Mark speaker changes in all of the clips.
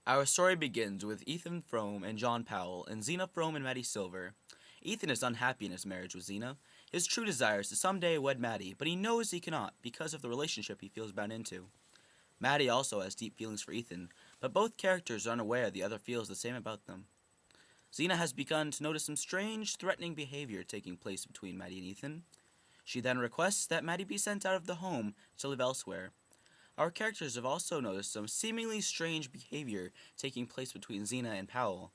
Speaker 1: Our story begins with Ethan Frome and John Powell and Zena Frome and Maddie Silver. Ethan is unhappy in his marriage with Zena. His true desire is to someday wed Maddie, but he knows he cannot because of the relationship he feels bound into. Maddie also has deep feelings for Ethan, but both characters are unaware the other feels the same about them. Zena has begun to notice some strange, threatening behavior taking place between Maddie and Ethan. She then requests that Maddie be sent out of the home to live elsewhere. Our characters have also noticed some seemingly strange behavior taking place between Zena and Powell,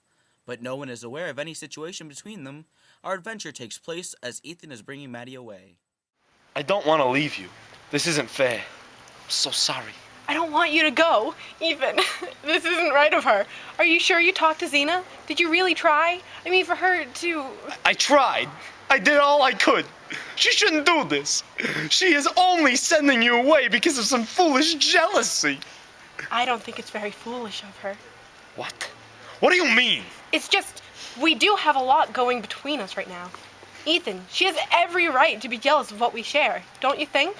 Speaker 1: but no one is aware of any situation between them. Our adventure takes place as Ethan is bringing Maddie away.
Speaker 2: I don't want to leave you. This isn't fair. I'm so sorry.
Speaker 3: I don't want you to go, Ethan. This isn't right of her. Are you sure you talked to Zena? Did you really try? I mean, for her to...
Speaker 2: I tried. I did all I could. She shouldn't do this. She is only sending you away because of some foolish jealousy.
Speaker 3: I don't think it's very foolish of her.
Speaker 2: What? What do you mean?
Speaker 3: It's just, we do have a lot going between us right now. Ethan, she has every right to be jealous of what we share, don't you think?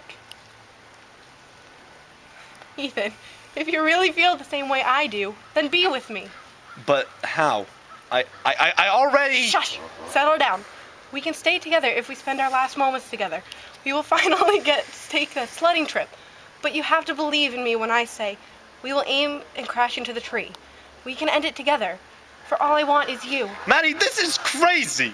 Speaker 3: Ethan, if you really feel the same way I do, then be with me.
Speaker 2: But how? I already...
Speaker 3: Shush! Settle down. We can stay together if we spend our last moments together. We will finally get to take a sledding trip. But you have to believe in me when I say, we will aim and crash into the tree. We can end it together. For all I want is you.
Speaker 2: Maddie, this is crazy.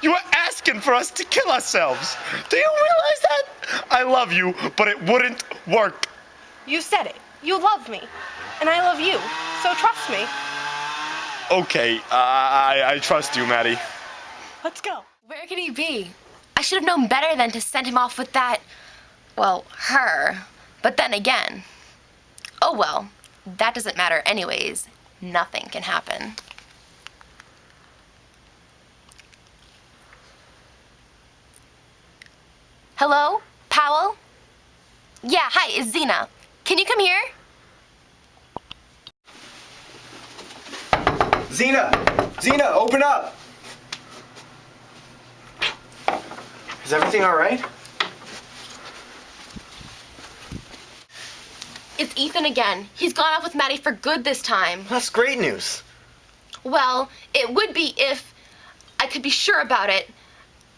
Speaker 2: You are asking for us to kill ourselves. Do you realize that? I love you, but it wouldn't work.
Speaker 3: You said it. You love me. And I love you. So trust me.
Speaker 2: Okay, I trust you, Maddie.
Speaker 3: Let's go.
Speaker 4: Where could he be? I should have known better than to send him off with that, well, her. But then again, oh well, that doesn't matter anyways. Nothing can happen. Hello? Powell? Yeah, hi, it's Zena. Can you come here?
Speaker 5: Zena, open up! Is everything all right?
Speaker 4: It's Ethan again. He's gone off with Maddie for good this time.
Speaker 5: That's great news.
Speaker 4: Well, it would be if I could be sure about it.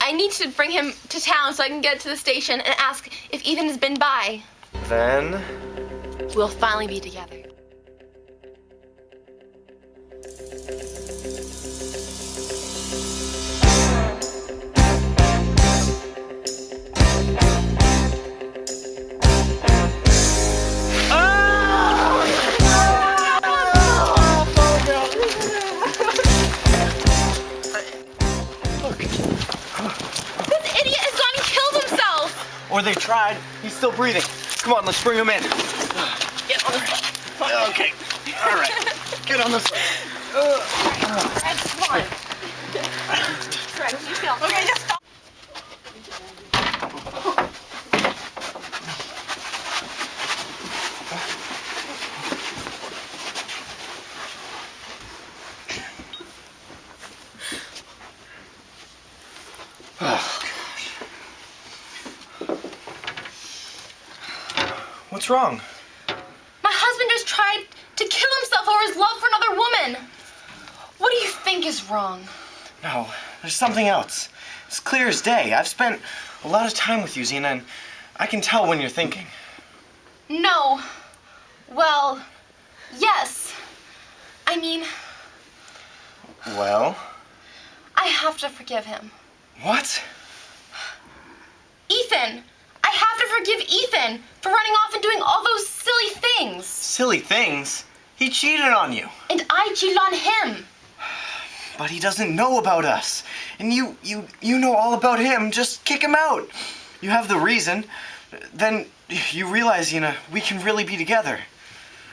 Speaker 4: I need to bring him to town so I can get to the station and ask if Ethan has been by.
Speaker 5: Then...
Speaker 4: We'll finally be together.
Speaker 5: Or they tried. He's still breathing. Come on, let's bring him in.
Speaker 3: Get on the side.
Speaker 5: Okay. All right. Get on the side.
Speaker 3: Fred, come on. Fred, you feel okay, just stop.
Speaker 5: What's wrong?
Speaker 4: My husband just tried to kill himself over his love for another woman. What do you think is wrong?
Speaker 5: No, there's something else. It's clear as day. I've spent a lot of time with you, Zena, and I can tell when you're thinking.
Speaker 4: No. Well, yes. I mean,
Speaker 5: Well?
Speaker 4: I have to forgive him.
Speaker 5: What?
Speaker 4: Ethan! I have to forgive Ethan for running off and doing all those silly things.
Speaker 5: Silly things? He cheated on you.
Speaker 4: And I cheated on him.
Speaker 5: But he doesn't know about us. And you know all about him. Just kick him out. You have the reason. Then you realize, Zena, we can really be together.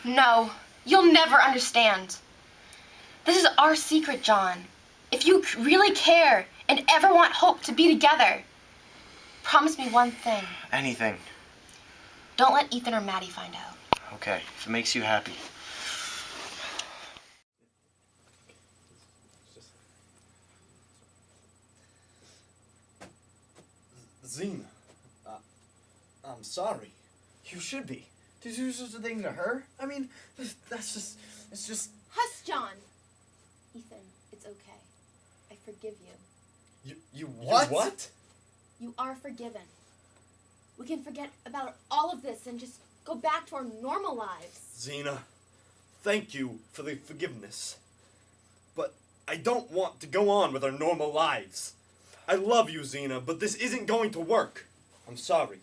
Speaker 4: No, you'll never understand. This is our secret, John. If you really care and ever want hope to be together, promise me one thing.
Speaker 5: Anything.
Speaker 4: Don't let Ethan or Maddie find out.
Speaker 5: Okay, if it makes you happy.
Speaker 6: Zena, I'm sorry.
Speaker 5: You should be. To do such a thing to her? I mean, it's just...
Speaker 4: Hush, John. Ethan, it's okay. I forgive you.
Speaker 5: You what?
Speaker 2: You what?
Speaker 4: You are forgiven. We can forget about all of this and just go back to our normal lives.
Speaker 2: Xena, thank you for the forgiveness. But I don't want to go on with our normal lives. I love you, Xena, but this isn't going to work. I'm sorry.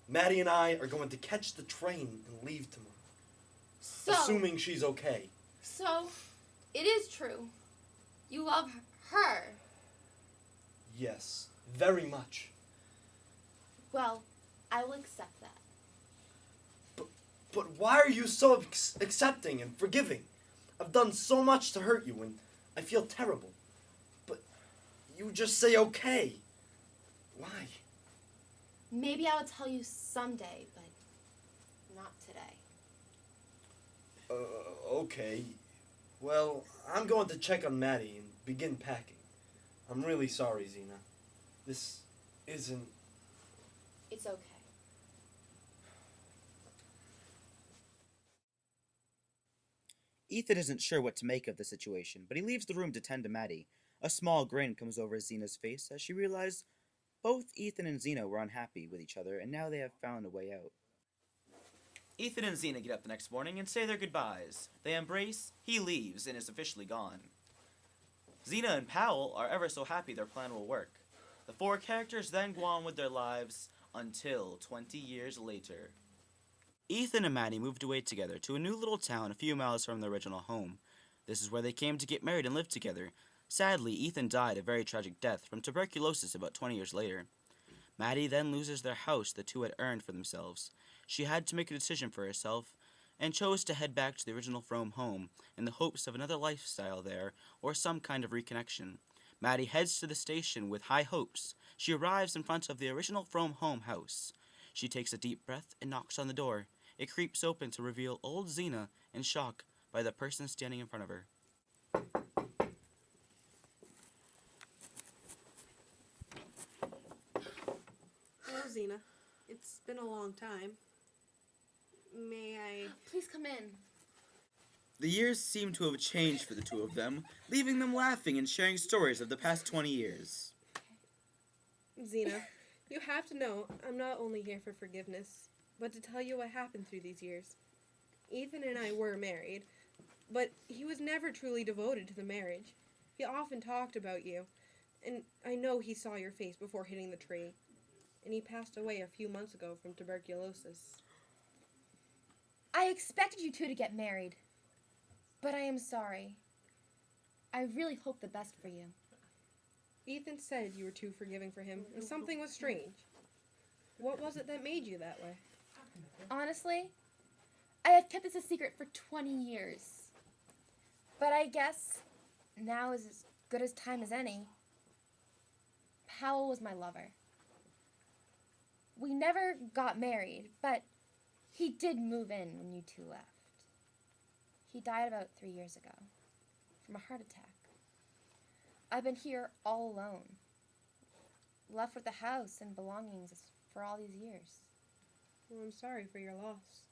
Speaker 2: Maddie and I are going to catch the train and leave tomorrow.
Speaker 4: So,
Speaker 2: Assuming she's okay.
Speaker 4: So, it is true. You love her.
Speaker 2: Yes, very much.
Speaker 4: Well, I will accept that.
Speaker 2: But why are you so accepting and forgiving? I've done so much to hurt you and I feel terrible. But you just say okay. Why?
Speaker 4: Maybe I will tell you someday, but not today.
Speaker 2: Okay. Well, I'm going to check on Maddie and begin packing. I'm really sorry, Xena. This isn't...
Speaker 4: It's okay.
Speaker 1: Ethan isn't sure what to make of the situation, but he leaves the room to tend to Maddie. A small grin comes over Xena's face as she realizes both Ethan and Xena were unhappy with each other, and now they have found a way out. Ethan and Xena get up the next morning and say their goodbyes. They embrace, he leaves, and is officially gone. Xena and Powell are ever so happy their plan will work. The four characters then go on with their lives until 20 years later. Ethan and Maddie moved away together to a new little town a few miles from their original home. This is where they came to get married and live together. Sadly, Ethan died a very tragic death from tuberculosis about 20 years later. Maddie then loses their house the two had earned for themselves. She had to make a decision for herself and chose to head back to the original Frome home in the hopes of another lifestyle there or some kind of reconnection. Maddie heads to the station with high hopes. She arrives in front of the original Frome home house. She takes a deep breath and knocks on the door. It creeps open to reveal old Xena in shock by the person standing in front of her.
Speaker 3: Hello, Xena. It's been a long time. May I...
Speaker 4: Please come in.
Speaker 1: The years seem to have changed for the two of them, leaving them laughing and sharing stories of the past 20 years.
Speaker 3: Xena, you have to know I'm not only here for forgiveness, but to tell you what happened through these years. Ethan and I were married, but he was never truly devoted to the marriage. He often talked about you, and I know he saw your face before hitting the tree. And he passed away a few months ago from tuberculosis.
Speaker 4: I expected you two to get married, but I am sorry. I really hope the best for you.
Speaker 3: Ethan said you were too forgiving for him, and something was strange. What was it that made you that way?
Speaker 4: Honestly, I have kept this a secret for 20 years. But I guess now is as good a time as any. Powell was my lover. We never got married, but he did move in when you two left. He died about 3 years ago from a heart attack. I've been here all alone, left with the house and belongings for all these years.
Speaker 3: Well, I'm sorry for your loss.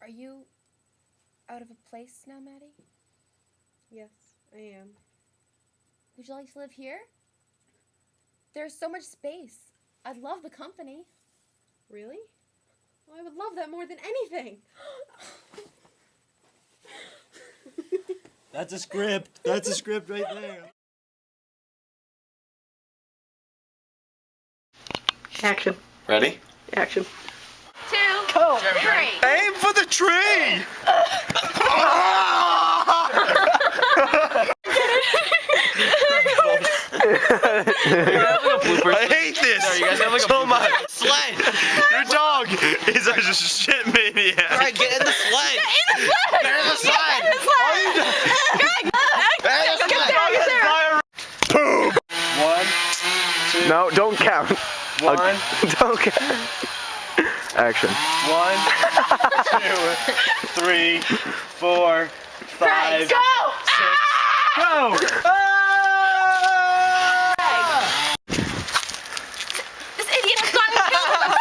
Speaker 4: Are you out of a place now, Maddie?
Speaker 3: Yes, I am.
Speaker 4: Would you like to live here? There's so much space. I'd love the company.
Speaker 3: Really? Well, I would love that more than anything.
Speaker 1: That's a script. That's a script right there.
Speaker 3: Action.
Speaker 2: Ready?
Speaker 3: Action.
Speaker 4: 2,
Speaker 3: Go.
Speaker 4: 3.
Speaker 2: Aim for the tree! I hate this so much.
Speaker 1: Sled!
Speaker 2: Your dog is a shit maniac.
Speaker 1: Alright, get in the sled! Get in the sled!
Speaker 2: Poop! 1, 2,
Speaker 5: No, don't count.
Speaker 2: 1,
Speaker 5: Don't count. Action.
Speaker 2: 1, 2, 3, 4, 5, 6. Go!
Speaker 4: This idiot has gone and killed us.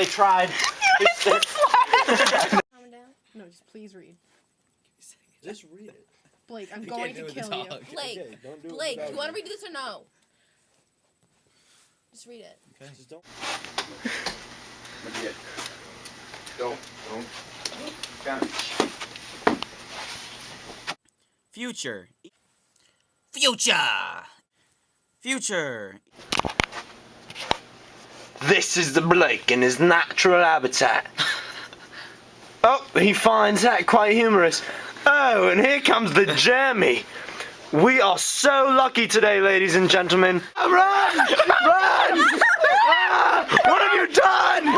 Speaker 5: they tried.
Speaker 3: No, just please read.
Speaker 2: Just read it.
Speaker 3: Blake, I'm going to kill you.
Speaker 6: Blake,
Speaker 2: Okay, don't do it
Speaker 6: Blake,
Speaker 2: without
Speaker 6: you want to
Speaker 2: me.
Speaker 6: read this or no? Just read it.
Speaker 2: Just don't.
Speaker 5: Don't.
Speaker 1: Future. Future.
Speaker 7: This is the Blake in his natural habitat. Oh, he finds that quite humorous. Oh, and here comes the Jeremy. We are so lucky today, ladies and gentlemen. Run! Run! Ah, what have you done?